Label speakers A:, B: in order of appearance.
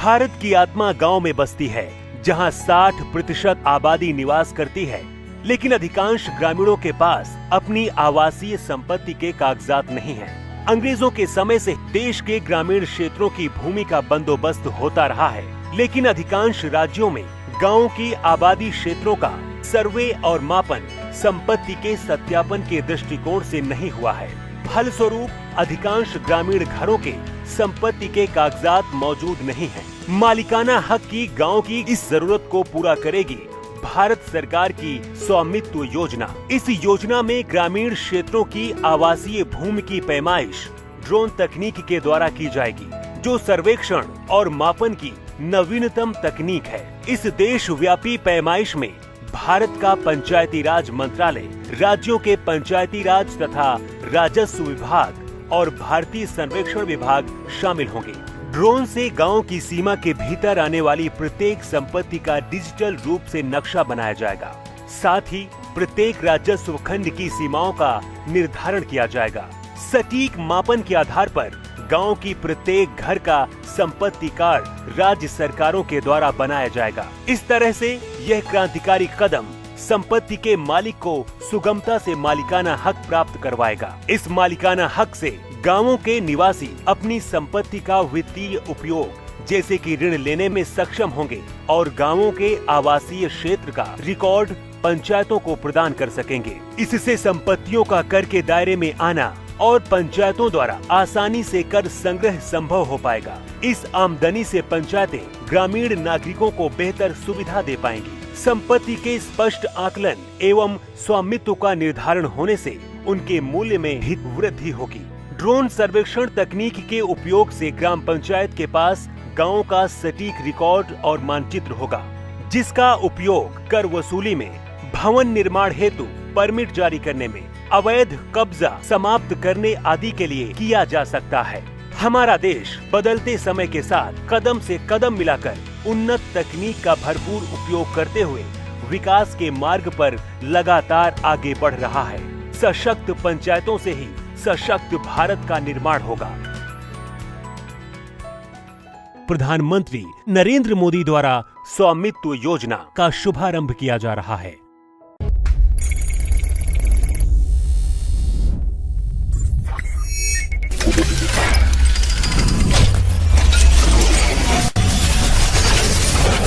A: भारत की आत्मा गांव में बसती है, जहां 60% आबादी निवास करती है, लेकिन अधिकांश ग्रामीणों के पास अपनी आवासीय संपत्ति के कागजात नहीं हैं। अंग्रेजों के समय से देश के ग्रामीण क्षेत्रों की भूमि का बंदोबस्त होता रहा है, लेकिन अधिकांश राज्यों में गांवों की आबादी क्षेत्रों का सर्वे और मापन संपत्ति के सत्यापन के दृष्टिकोण से नहीं हुआ है। फलस्वरूप अधिकांश ग्रामीण घरों के संपत्ति के कागजात मौजूद नहीं हैं। मालिकाना हक की गांव की इस जरूरत को पूरा करेगी भारत सरकार की स्वामित्व योजना। इस योजना में ग्रामीण क्षेत्रों की आवासीय भूमि की पैमाइश ड्रोन तकनीक के द्वारा की जाएगी, जो सर्वेक्षण और मापन की नवीनतम तकनीक है। इस देशव्यापी पैमाइश में भारत का पंचायती राज मंत्रालय, राज्यों के पंचायती राज तथा राजस्व विभाग और भारतीय सर्वेक्षण विभाग शामिल होंगे। ड्रोन से गांव की सीमा के भीतर आने वाली प्रत्येक संपत्ति का डिजिटल रूप से नक्शा बनाया जाएगा। साथ ही प्रत्येक राजस्व खंड की सीमाओं का निर्धारण किया जाएगा। सटीक मापन के आधार पर गांव की प्रत्येक घर का संपत्ति कार्ड राज्य सरकारों के द्वारा बनाया जाएगा। इस तरह से यह क्रांतिकारी कदम संपत्ति के मालिक को सुगमता से मालिकाना हक प्राप्त करवाएगा। इस मालिकाना हक से गांवों के निवासी अपनी संपत्ति का वित्तीय उपयोग जैसे कि ऋण लेने में सक्षम होंगे और गांवों के आवासीय क्षेत्र का रिकॉर्ड पंचायतों को प्रदान कर सकेंगे। इससे संपत्तियों का कर के दायरे में आना और पंचायतों द्वारा आसानी से कर संग्रह संभव हो पाएगा। इस आमदनी से पंचायतें ग्रामीण नागरिकों को बेहतर सुविधा दे पाएंगी। संपत्ति के स्पष्ट आकलन एवं स्वामित्व का निर्धारण होने से उनके मूल्य में भी वृद्धि होगी। ड्रोन सर्वेक्षण तकनीक के उपयोग से ग्राम पंचायत के पास गांव का सटीक रिकॉर्ड और मानचित्र होगा, जिसका उपयोग कर वसूली में, भवन निर्माण हेतु परमिट जारी करने में, अवैध कब्जा समाप्त करने आदि के लिए किया जा सकता है। हमारा देश बदलते समय के साथ कदम से कदम मिलाकर उन्नत तकनीक का भरपूर उपयोग करते हुए विकास के मार्ग पर लगातार आगे बढ़ रहा है। सशक्त पंचायतों से ही सशक्त भारत का निर्माण होगा। प्रधानमंत्री नरेंद्र मोदी द्वारा स्वामित्व योजना का शुभारंभ किया जा रहा है।